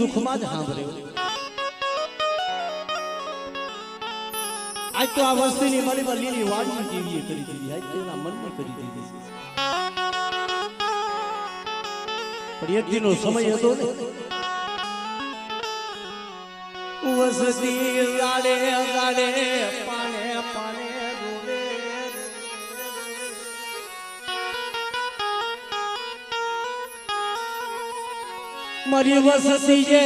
સુખમાં જ સાંભળ્યો. આજ તો આ વસ્તીની મારી પર લીલી વાડી કેવી કરી દીધી, આજ તો એના મનમાં કરી દીધી. પણ એક દિનનો સમય હતો ને, વસતી ગાડે ગાડે પાણે પાણે રોવે. મારી વસતી જે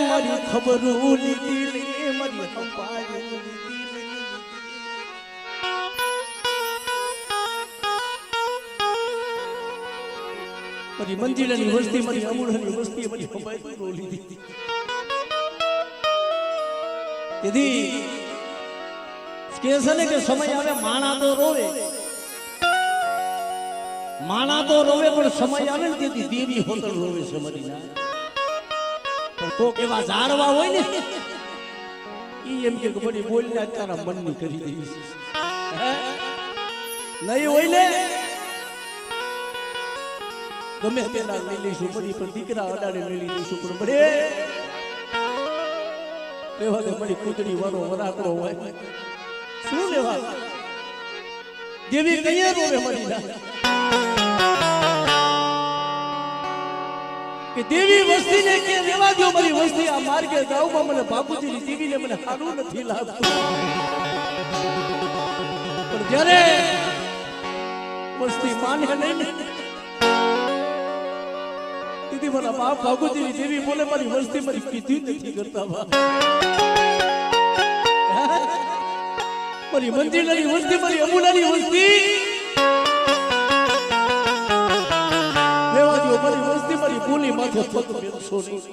મારી ખબરું લીધી, મારી સંભાળી લીધી. મારી મંજિલાની વસ્તી, મારી અમૂળની વસ્તી, મારી સંભાળી લીધી. તેથી કે છે ને કે સમય આવે માણા તો રોવે, માણા તો રોવે, પણ સમય આવે ને તેથી દેવી હોતલ રોવે છે મરી ના. પણ કોક એવા ઝાડવા હોય ને ઈ એમ કે બડી બોલને તારા મનની કરી દેવી છે. નહીં હોય ને ગમે તેના લઈ લઈશું બધી, પણ દીકરા અડાડે લઈ લઈશું પણ બડે લેવા દે. મળી કૂતરી વાળો વરાકડો હોય શું લેવા દેવી કઈ રોવે મળી ના. કે દેવી વસ્તી ને કે રેવા દો, મારી વસ્તી આ માર્ગે જાઉં મને બાપુજીની દેવીને મને સારું નથી લાગતું. પણ જ્યારે વસ્તી માને નહીં ને દીદી મારા બાપ બાપુજીની દેવી બોલે મારી વસ્તી મારી કીધી નથી કરતા. મારી મંદિરની વસ્તી, મારી અમૂલાની વસ્તી લેવા દો, મારી વસ્તી મારી ભૂલી માથે પગ મેલશો નહીં.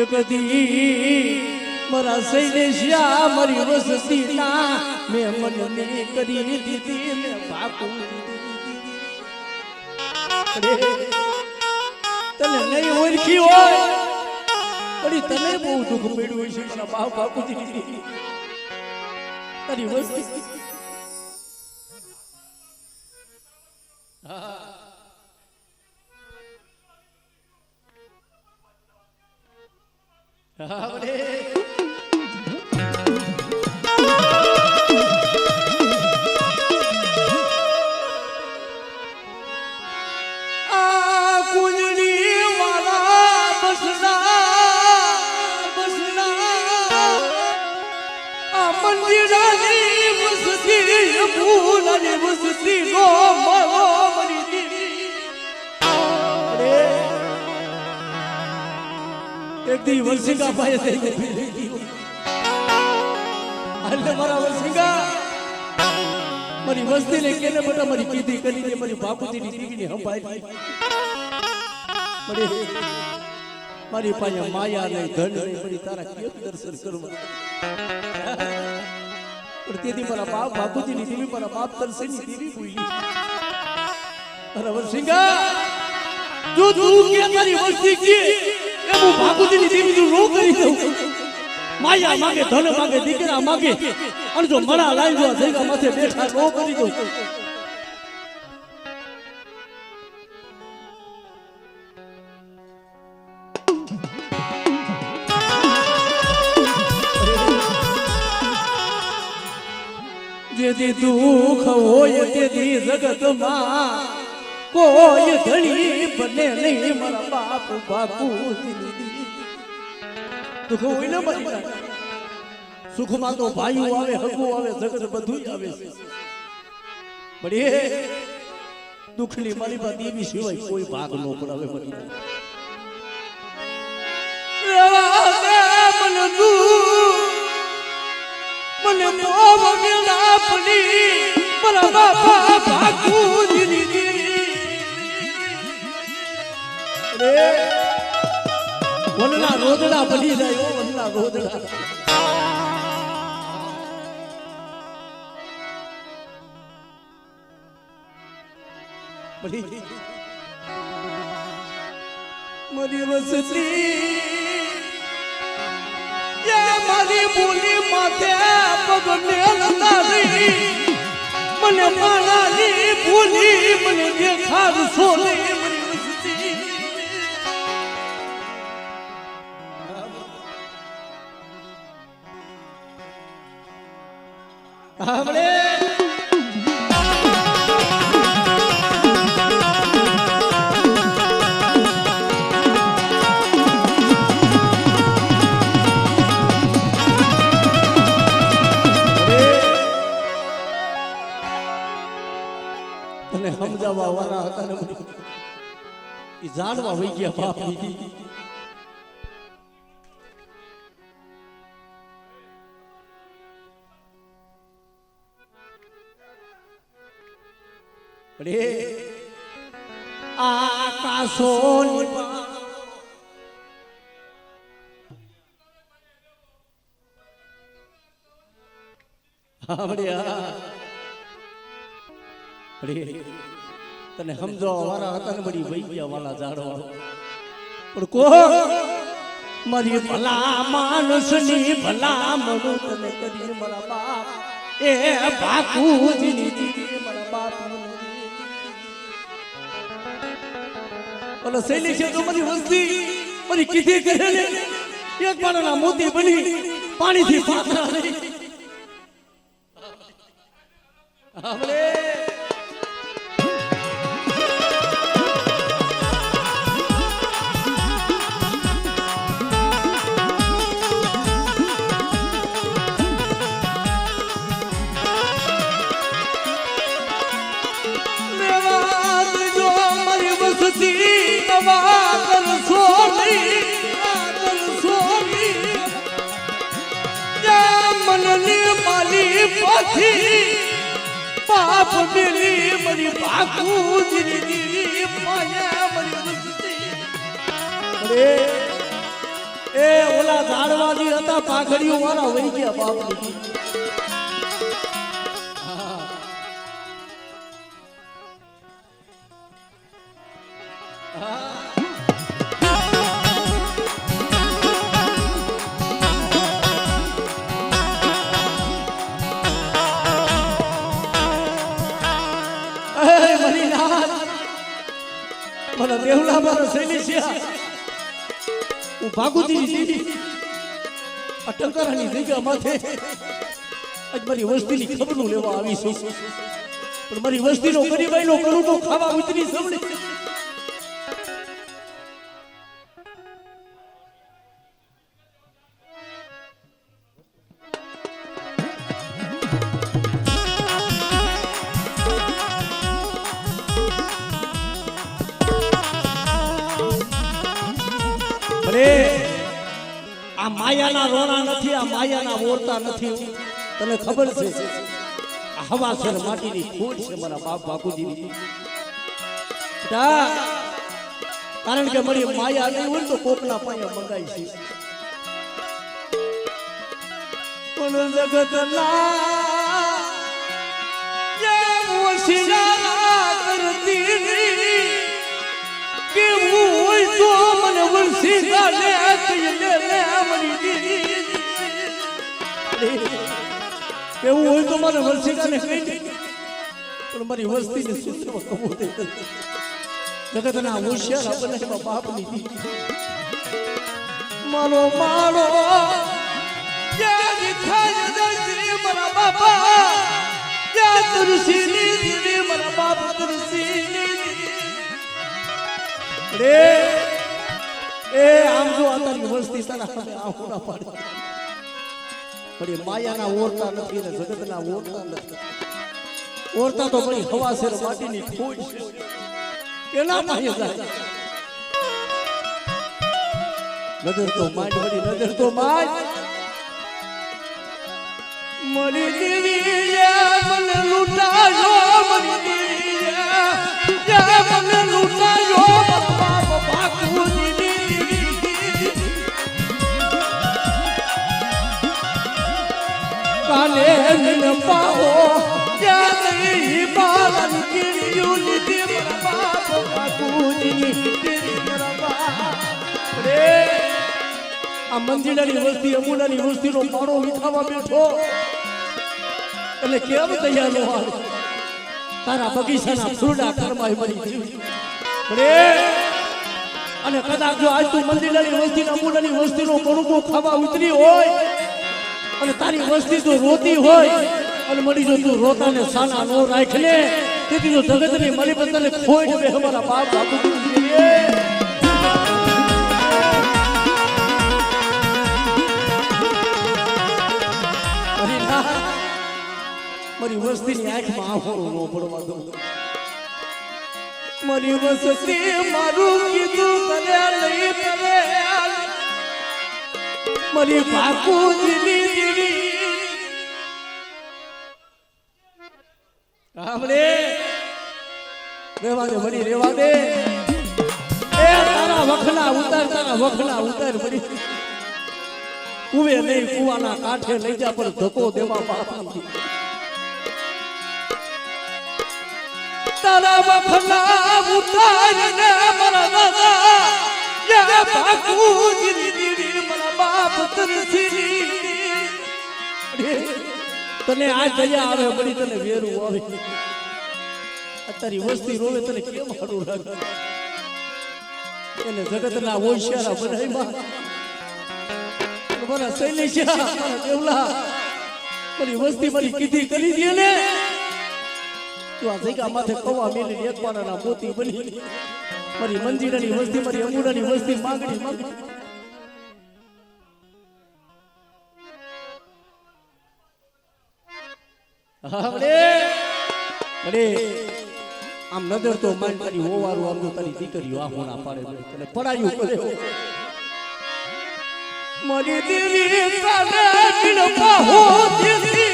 એક દી મારા સૈલેશિયા મારી વસ્તી ના મેં મને કરી દીધી, મેં બાપુ તને નહીં ઓળખી હોય પણ તને બહુ દુઃખ પડ્યું હોય છે મારા બાપ બાપુજી. તારી વસ્તી એક દી વંશિકા ભાઈ મારા વંશિકા મારી વસ્તી ને કેને બધા મારી કીધી કરીને મારી બાપુજીની દીકરીને સંભાળી. મારી પાસે માયા નહીં, ધન નહીં, મારી તારા કેમ દર્શન કરવા. પણ તેથી મારા બાપ બાપુજીની દેવી, મારા બાપ દર્શનની દેવી બોલી. મારા વંશિકા જો તું કે મારી વસ્તી કે હું બાપુજીની દેવી નું રો કરી દઉં. માયા માંગે, ધન માંગે, દીકરા માંગે, અને જો મણા લાઈ જો જગ્યા માથે બેઠા રો કરી દઉં. જેથી દુઃખ હોય તેથી જગતમાં કોઈ ધણી બને નહીં મારા બાપ બાપુ. દુઃખ હોય ને મારી સુખમાં તો ભાઈઓ આવે, હગું આવે, જગત બધું આવે છે. પણ એ દુઃખની મારી પાસે દેવી સિવાય કોઈ ભાગ ન પડાવે. મને મને મોહ મેલા પડી મારા બાપા બાપુજીની વનના રોદડા બની જાય, વનના રોદડા. મારી વસતી મારી બોલી માથે પગ મેલતા મને માણાની ભૂલી મને વાળા હતા ને એ જાણવા વહી ગયા બાપ રે આકાશો તને સમજો વાળા હતા ને બધી વહી ગયા વાળા જાડવા પણ કો મારી ભલા માણસની ભલા મનું તને કરી મારા બાપ એ બાપુજીની દીદી મારા બાપ ઓલો શૈલી છે તો મારી વસ્તી મારી કીધી કરે ને એક માણસના મોતી બની પાણીથી પાતળા રહી આપણે બાપ મેલી મરી બાપુજીની દીદી પાયા મરી વસ્તી અરે એ ઓલા ઝાડવાજી હતા પાઘડીઓ વાળા વહી ગયા બાપની મને દેવલા મારો શૈલી છે હું ભાગુજીની દીદી અટંકારાની જગ્યા માથે આજ મારી વસ્તીની ખબરનું લેવા આવી છું પણ મારી વસ્તીનો ગરીબાઈનો કરું તો ખાવા ઉતરી સવડી આ માયાના રોણા નથી આ માયાના ઓરતા નથી તને ખબર છે આ હવા છે માટીની ખોટ છે મારા બાપ બાપુજીની કારણ કે મારી માયા નહીં હોય તો કોકના પાયા મંગાઈ છે પણ જગતના કરતી કેવું હોય તો મને વરસી ગાલે કેવું હોય તો મને વરસી ગાલે પણ મારી વસ્તીને સૂત્રમાં કબૂલ જગતના હોશિયાર બનાવવા બાપની મારો મારો મારા બાપા તરસી મારા બાપ તરસી રે એ આમ જો આતાની વસ્તી તારા સામે આંખોના પાડે પણ એ માયાના ઓરતા નથી ને જગતના ઓરતા નથી ઓરતા તો બળી હવા છે માટીની ખોજ છે કેના પાયે જાય નજર તો માંડ વળી નજર તો માંડ મળી દેવી મને લૂટાયો મળી દેવી મને લૂટાયો કાલે ન પાવો જ્યાં બાલન કિરિયું લીધી મારા બાપ બાપુજીની તેરી મારા બાપ રે આ મંદિરની વસ્તી અમુલાની વસ્તીનો મારો વિખાવા બેઠો એટલે કેમ તૈયાર નો હાલ તારા બગીચાના ફૂલડા કરમાય મરી જીવ રે અને કદાચ જો આજ તું મંદિરની વસ્તી અમુલાની વસ્તીનો કરુકો ખાવા ઉતરી હોય અને તારી વસ્તી જો રોતી હોય અને મળી જો તું રોતાને સાના નો રાખ લે તેથી જો જગતની મળી બદલે ખોઈ બે અમારા બાપ બાપુ મારી વસ્તીની આંખમાં આંખો નો પડવા દઉં મારી વસતી મારું કીધું કરે લઈ કરે મારી બાપુજીની દીદી આપણે રેવા દે મળી રેવા દે એ તારા વખના ઉતાર મળી કુવે નહીં કુવાના કાંઠે લઈ જા પર ધક્કો દેવા બાપ તારા વખના ઉતાર ને મારા દાદા યા બાપુજીની દીદી મારા બાપ તરસી તને આ જયા આવે બડી તને વેરું આવે તારી વસ્તી રોવે તને કેમ હારું લાગે એને જગતના હોશિયારા બનાવ્યા મારા શૈલેષા મારા દેવલા મારી વસ્તી મારી કીધી કરી દે ને તું આ જગ્યા માથે કવા મેલી એક પાનાના મોતી બની મારી મંજીરાની વસ્તી મારી અમુડાની વસ્તી માંગણી અરે આમ નજર તો માન તારી હોવારું આમ તો તારી દીકરીઓ આ હોના પાડે તને પડાયું કરે મારી દેવી કાલે દિલમાં હો દીદી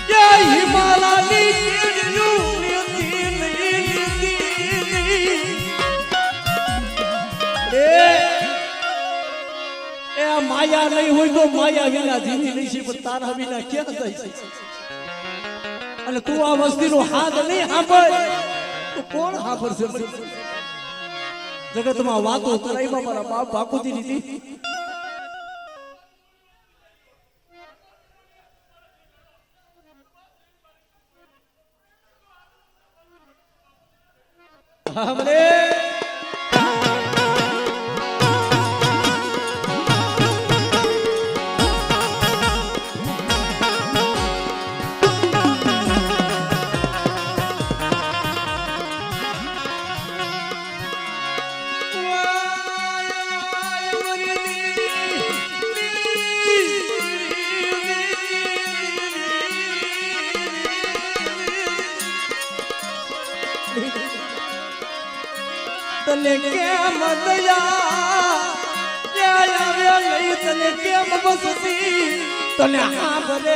જય હિમાલયની કીડનું એ માયા નહીં હોય તો માયા વિના જીવી નહીં છે પણ તારા વિના ક્યાં જાય છે અને તું આ વસ્તીનો હાથ નહીં સાંભળ તો કોણ સાંભળશે જગતમાં વાતો કરાઈમાં મારા બાપ બાપુજી દીધી સાંભળે તને કેમ દયા લઈ તને કેમ બસતી તને હા ભરે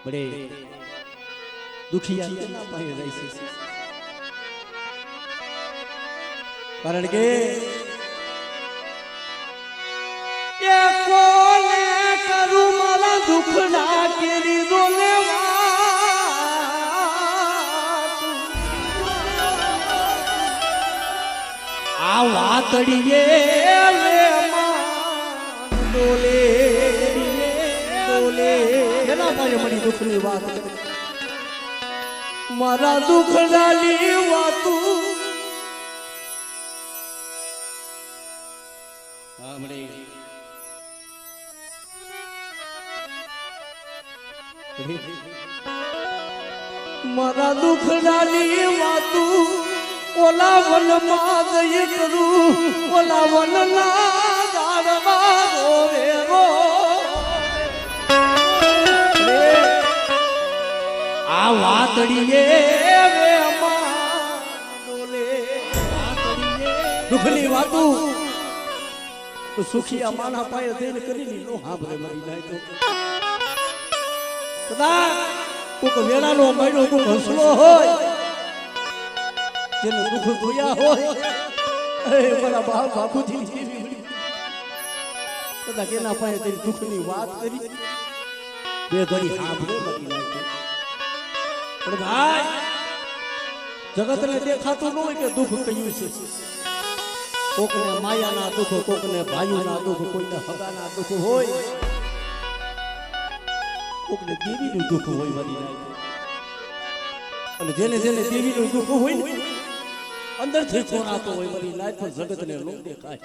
બડે દુખિયા કેના પાસે રહી છે કારણ કે કોને કરું મારા દુખડા કેરી આ વાતડીએ ડોલે એના પાસે મળી દુખની વાત મારા દુખડાની વાતું મારા દુખડાની વાતું ઓલા વનમાં જઈ કરું ઓલા વનના ઝાડમાં રોવે આ વાતડીએ દુખની વાતું સુખિયા માના પાયે થઈને કરી નો હાભરે મરી જાય તો કદાચ કોક વેળાનો મહિનો કોક હસલો હોય જેને દુઃખ જોયા હોય મારા બાપ બાપુજી કદાચ એના પાસે તેની દુઃખની વાત કરી બે ઘડી હાભરે મરી જાય પણ ભાઈ જગતને દેખાતું ન હોય કે દુઃખ કયું છે કોકને માયાના દુઃખ કોકને ભાઈઓના દુઃખ કોઈને હગાના દુઃખ હોય કોકને દેવીનું દુઃખ હોય વધી જાય અને જેને જેને દેવીનું દુઃખ હોય ને અંદરથી છોરાતો હોય વળી લાજ પણ જગતને ન દેખાય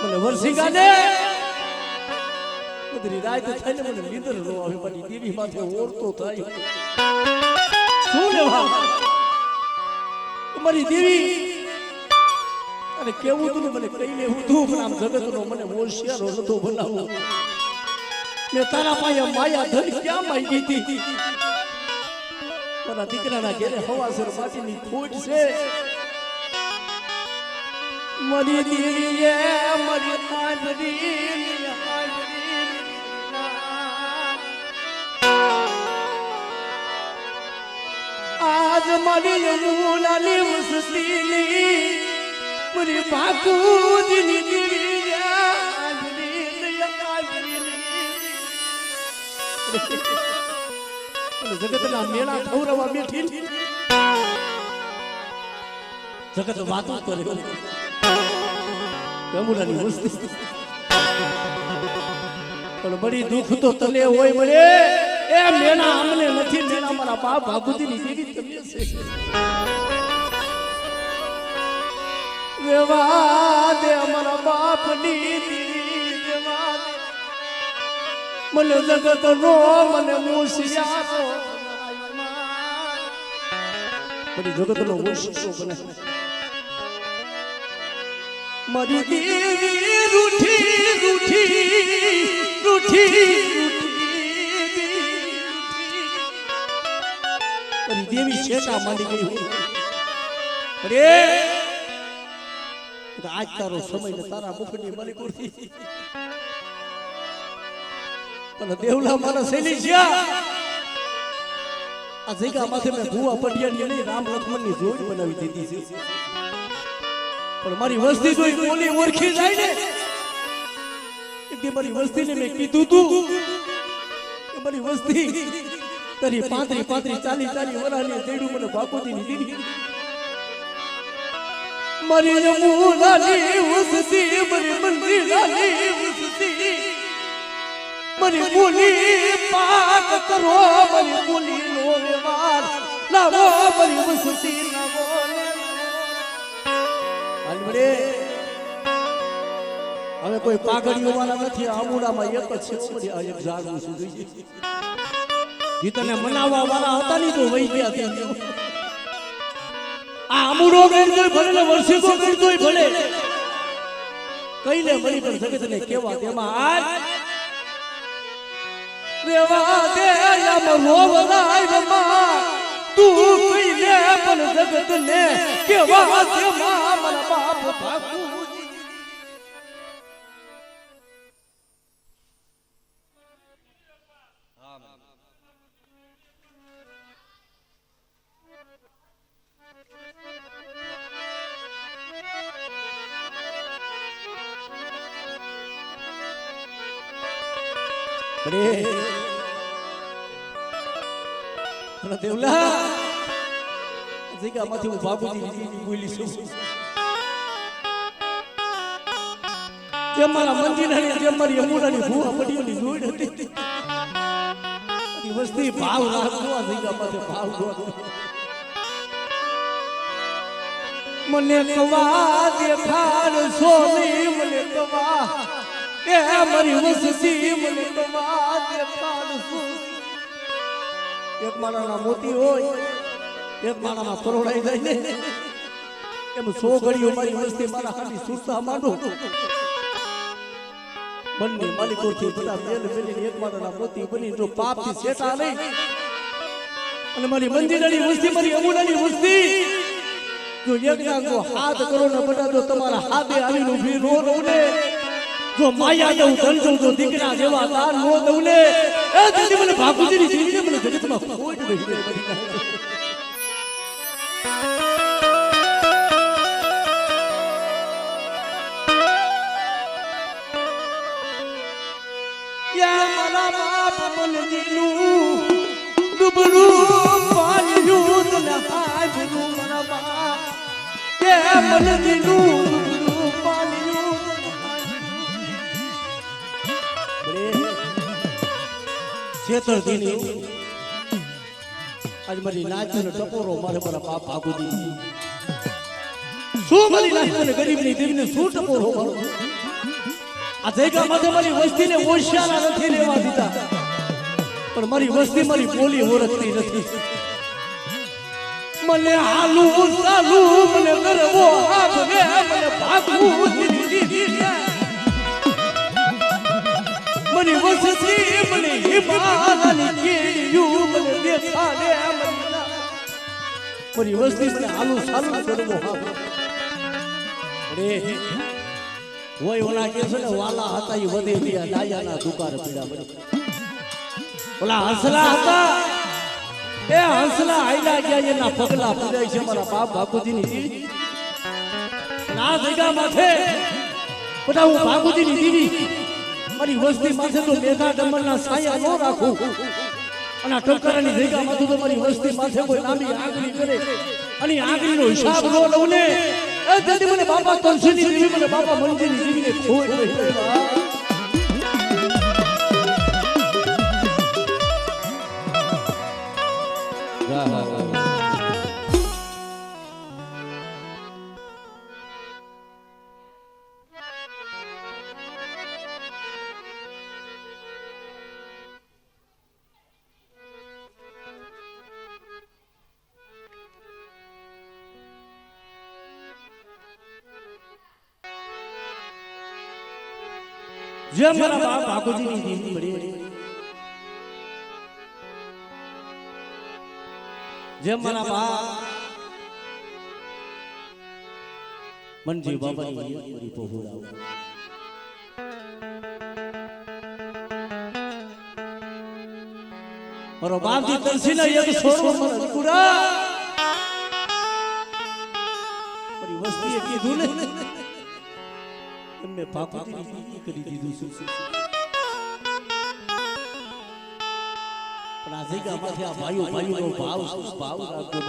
મને વર્ષિકાને બધી રાત થઈને મને લીધર નો આવે બધી દેવી માથે ઓરતો થાય હાલ મારી દેવી અને કેવું તું મને કહી લેવું તું પણ આમ જગતનો મને હોશિયારો નતો બનાવો મેં તારા પાસે માયા ધન ક્યાં માંગી હતી મારા દીકરાના ઘેરે હવાસર માટીની ખોટ છે મારી દેવીએ મારી આજ મારી યમુનાની વસતીની મારી બાકુજીની દેવીએ જગતના મેળા ખવડાવવા બેઠી જગત વાતો કરે યમુનાની વસ્તી પણ બડી દુઃખ તો તને હોય મળે એ મેળા અમને નથી મેળા મારા બાપ બાપુજીની દેવી તમે છે દેવા દે અમારા બાપની દેવી દેવા દે મને જગત નો મને મુશિયારો બડી જગત નો મુશિયારો બને મારી દેવી રૂઠી રૂઠી રૂઠી મારી દેવી શેટા માંડી ગઈ અરે આજ તારો સમય ને તારા મુખની મારી કુર્તી પણ દેવલા મારા શૈલી છે આ જગ્યા માથે મેં ભૂવા પટિયાની નહીં રામ લક્ષ્મણની જોડી બનાવી દીધી છે પણ મારી વસ્તી જોઈ બોલી ઓળખી જાય ને એટલે મારી વસ્તીને મેં કીધું તું કે મારી વસ્તી તારી 35 40 વરાની દેડું મને બાપુજીની દીધી મારી યમુનાની વસ્તી મારી મંદિરાની વસ્તી મારી બોલી પાક કરો મારી બોલી નો વ્યવહાર લાવો મારી વસ્તી લાવો હાલવડે હવે કોઈ પાઘડીઓ વાળા નથી આમુડામાં એક જ છે આ એક ઝાડવું છે જોઈએ જે તને મનાવવા વાળા હતા ની તો વહી ગયા ત્યાં આ આમુડો ગણતોય ભલે ને વર્ષિકો ગણતોય ભલે કઈને મળી પણ જગતને કેવા તેમાં આજ રેવા દે યમ રોવરાય માં તું કઈને પણ જગતને કેવા તેમાં મારા બાપ બાપુજી અરે દેવલા જગ્યામાંથી હું બાપુજી બોલી છું જે મારા મંદિરની જે મારી યમુનાની ભૂવા પડીઓની જોડ હતી વસ્તી ભાવ રાખતો આ જગ્યામાંથી ભાવ ગોતો મને કવા દેખાડ સોની મને કવા એ મારી વસ્તી મને કવા દેખાડ સોની એક માળાના મોતી હોય એક માળામાં પરોડાઈ જાય ને એમ 100 ઘડીઓ મારી વસ્તી મારા હાથી સુરતા માંડો બંને માલિકોથી બધા મેલ મેલીને એક માળાના મોતી બની જો પાપથી સેટા નહીં અને મારી મંદિરની વસ્તી મારી યમુનાની વસ્તી જો એકના જો હાથ કરો ને બધા જો તમારા હાથે આવીને ઊભી નો રહું ને જો માયા દઉં ધન દઉં જો દીકરા જેવા દાન નો દઉં ને એ દીદી મને બાપુજીની જીવીને મને જગતમાં ખોટ રહી ગઈ યા મારા બાપ મનજીનું ડુબરું પાલ્યું તને હાજરું મારા બાપ કે મનજીનું ડુબરું પાલ્યું છેતરધીની આજ મારી નાચનો ટપોરો મારે મારા બાપ બાપુજી શું મારી નાચને ગરીબની દેવીને શું ટપોરો મારો આ જગ્યા માથે મારી વસ્તીને ઓશિયારા નથી લેવા દીધા પણ મારી વસ્તી મારી બોલી ઓળખતી નથી મને હાલું ચાલું મને કરવો હાથ રે મને ભાગવું મને વસતી મને હિમાલયની કેડિયું મને દેખાડે મારી વસ્તી મને હાલું ચાલું કરવો હાથ રે હોય ઓલા કે છે ને વાલા હતા એ વધે ગયા ડાયાના દુકાર પીડા બની ઓલા હંસલા હતા એ હંસલા આયલા ગયા એના પગલા પડાય છે મારા બાપ બાપુજીની ના જગ્યા માથે બધા હું બાપુજીની દીવી મારી વસ્તી માથે તો મેઘા ડમરના સાયા ન રાખું અને ટંકારાની જગ્યા માથે તો મારી વસ્તી માથે કોઈ લાંબી આગળી કરે અને આગળીનો હિસાબ ન લઉં ને એ તેથી મને બાપા કંસની દીવી મને બાપા મંજીની દીવીને ખોઈ જે મારા બાપ બાપુજીની દીવી મળી જે મારા બાપ મનજી બાબાની મારી પહોળાવ મારો બાપજી તલસીના એક છોરો મને પૂરા મારી વસ્તીએ કીધું ને મેં બાપુજીની કરી દીધું છું પણ આ જગ્યામાંથી આ ભાઈઓનો ભાવ રાખો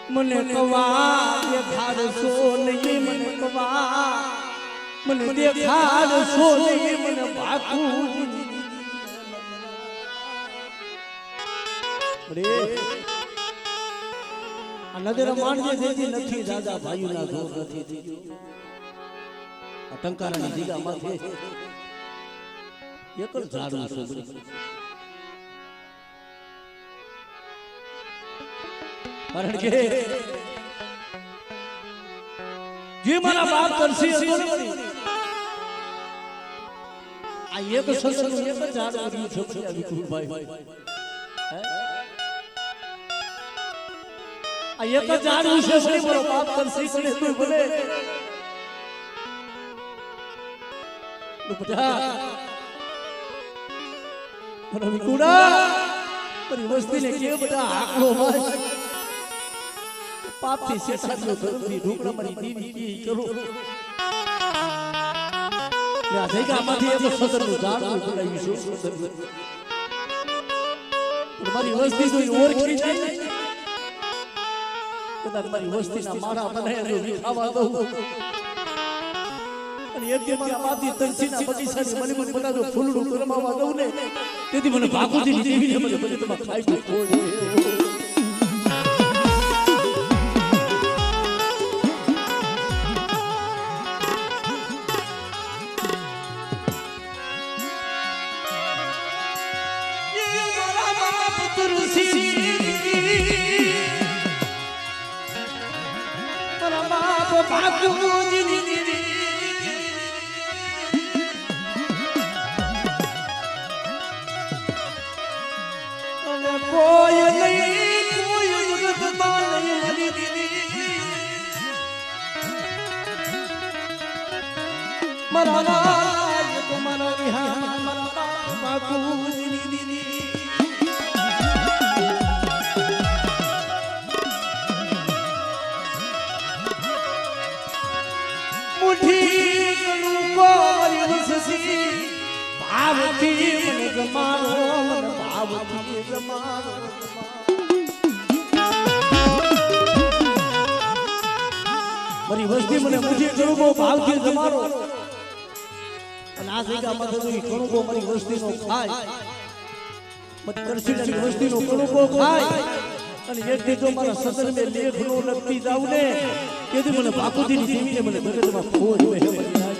મને કવા દેખાડશો નહીં મને કવા મને દેખાડશો નહીં મને બાપુજી આ નજર માણજે દેતી નથી દાદા ભાઈઓના જોર નથી આ ટંકારાની જગ્યામાંથી એક જ ઝાડું છે કારણ કે જે મારા બાપ કરશી હતો ને આ એક સંતનું એક જ ઝાડું રહ્યું છે આ વિક્રમભાઈ આ એક જ ઝાડું છે મારો બાપ કરશી કરે તો ભલે મારી વસ્તીને કે બધા આકલો ભાઈ પાપથી શેષાદીઓ ધરતી ઢોકળા મારી દીવી કી કરો આ જગ્યામાંથી એક સદરનું ઝાડું બોલાવ્યું છે મારી વસ્તી કોઈ ઓળખી જાય કદાચ મારી વસ્તીના માળા બનાવ્યા વિખાવા દઉં અને એક દી મારા બાપની તલસીના બગીચાની મને બનાવ્યો ફૂલડું કરમાવા દઉં ને તેથી મને બાપુજીની દેવીને મને બધે તમે ખાઈ મારી વસ્તી મને મુઠી કરુબો ભાવથી જમારો અને આ જગ્યામાં તો કરુબો મારી વસ્તીનો ખાય મત તરસીની વસ્તીનો કરુબો ખાય અને એક દી જો મારા સસર મે લેખ નો લપટી જાવ ને તેથી મને બાપુજીની દેવીને મને જગતમાં ખોજ હોય